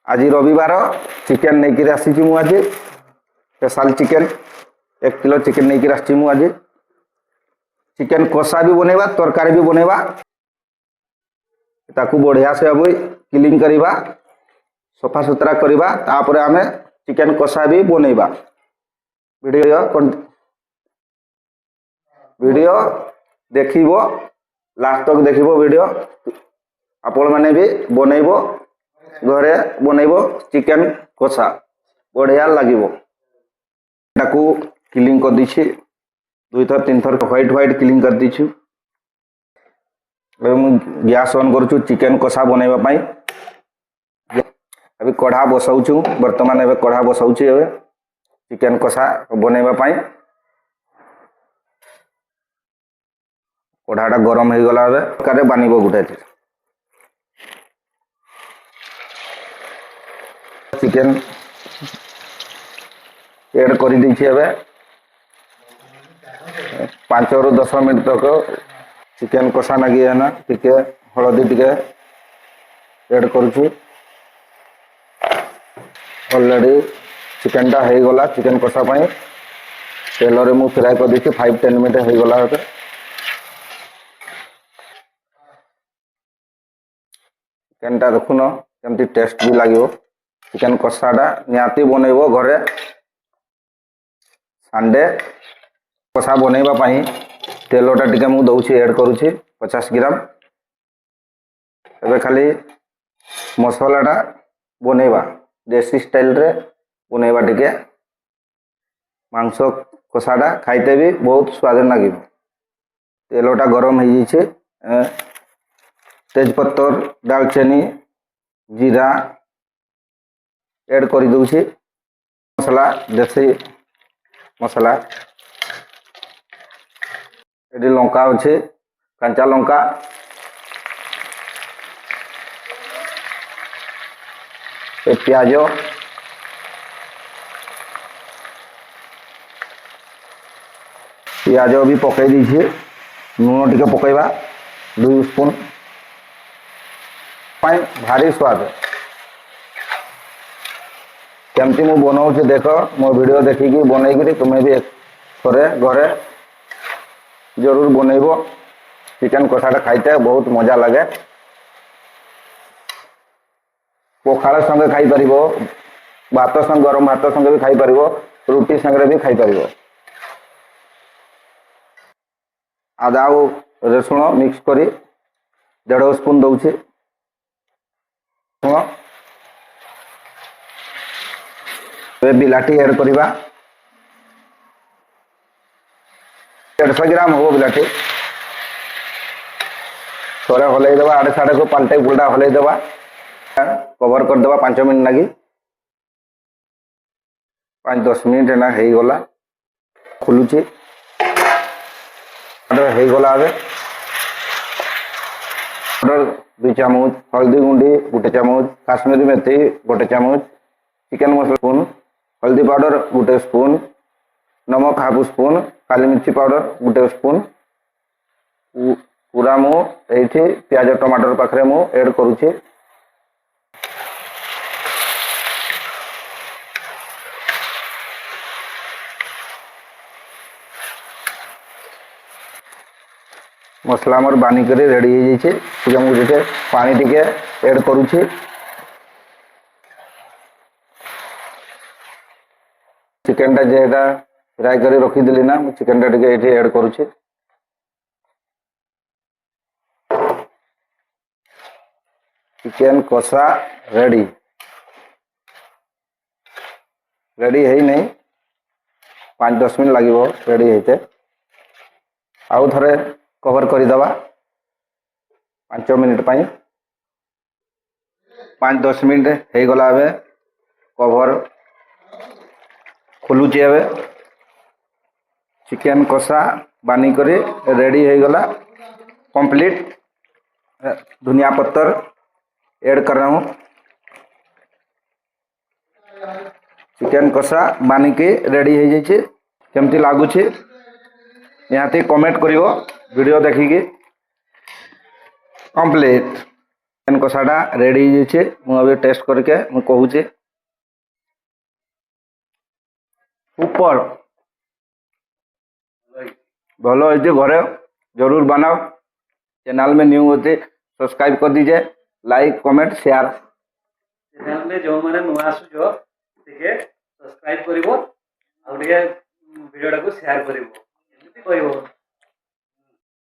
आज रविवार चिकेन नहीं कि आसी आज स्पेशल चिकेन 1 किलो चिकेन नहीं कि आसी आज चिकेन कषा भी बनैबा तरकारी भी बनैबा ताकू बढ़िया से अब क्लीन करवा सफा सुतरा करवा तापर आमे चिकेन कषा भी बनैबा वीडियो देखिबो लास्ट तक देखिबो वीडियो आपण माने भी बनैबो घरे बनैबो चिकेन कषा बढ़िया लागिबो ताकू क्लीन कर दीछि 2 थर 3 थर व्हाइट क्लीन कर दीछु गैस ऑन करूछु चिकेन कषा बनैबा पई अभी कढ़ा बसाउछु वर्तमान एबे कढ़ा बसाउछि एबे चिकेन कषा बनैबा पई कढ़ाटा गरम हो गला एबे कारे बानिबो गुटे चिकेन ऐड कर दीछि एबे 5 ରୁ 10 मिनट तक चिकेन कषा लगी है ना टिके हलदी टिके ऐड करूछु ऑलरेडी चिकेन टा हो गला चिकेन कषा पई तेल रे मु फ्राई कर दीछि 5-10 मिनट हो गला एबे चिकेन टा देखुन केमती टेस्ट भी लागिवो चिकेन कषाटा निहाती बनैबो घरे संडे कषा बनैबा पई तेलटा टिके मु दउछि ऐड करूछि 50 ग्राम एबे खाली मसालाटा बनैबा देसी स्टाइल रे बनैबा टिके मांस कषाटा खाइते भी बहुत स्वाद लागिबो तेलटा गरम हो जाइछे तेजपत्तर दालचीनी जीरा ऐड कर दूसरी मसला देसी मसला ये लंका अच्छे कंचा लंका प्याज पियाज भी पकई दीजिए लुण टिके पकईबा 2 स्पून भारी स्वाद केमती मु बनाऊँ देख मो वीडियो देखिकी बनईकि तुम्हें भी थोड़े घरे जरूर बनइबो चिकेन कषाटा खाइते बहुत मजा लगे पखाड़ संगे खाई परिबो भात संग गरम भात संगे भी खाई परिबो रुटी संगे भी खाई परिबो आदा और रसुण मिक्स करी 1.5 स्पून दउछि बिलाटी ऐड करवा 150 ग्राम हम बिलाटी थोड़े हल दबा आड़े साड़े को पाल्टे पुलटा हल दबा कवर कर दबा 5 मिनट लगी 5-10 मिनट ना हो गला खुलुची हो गला अबे 2 चामच हल्दी गुंडी 1 चामच काश्मीरी मेथी 1 चामच चिकेन मसला स्पून हल्दी पाउडर 1 स्पून नमक हाफ स्पून काली मिर्ची पाउडर 1 स्पून पूरा मु एठी प्याज टमाटर पाखरे मु ऐड करूची मसला मोर बानी करे रेडी हो जाइए टिके मु जेते पानी टिके ऐड करूची चिकेन टा जेटा फ्राई कर रखी दिली ना चिकेन टा टिके एठी ऐड करूची चिकेन कषा रेडी रेडी है नहीं 5-10 मिनट लगे रेडी होते आउ थरे कवर कर दबा 5 मिनट पाई 5-10 मिनट हो गला एबे कवर खुलुची एबे चिकेन कषा बानी करी रेडी हो गला कंप्लीट धनिया पत्तर ऐड कर रहा हूँ चिकेन कषा बानी के रेडी हो जाइए केमती लगुच यहाँ कमेंट करिवो वीडियो देखिकी कंप्लीट। चिकेन कषाटा रेडी हो मुझे टेस्ट करके मुझे कहूँ सुपर भल हो घरे जरूर बनाओ चैनल में न्यू होते सब्सक्राइब कर दीजिए लाइक कमेंट शेयर चैनल में जो मैंने नुआ आसुछ टे सब्सक्राइब कर वीडियो को शेयर कर।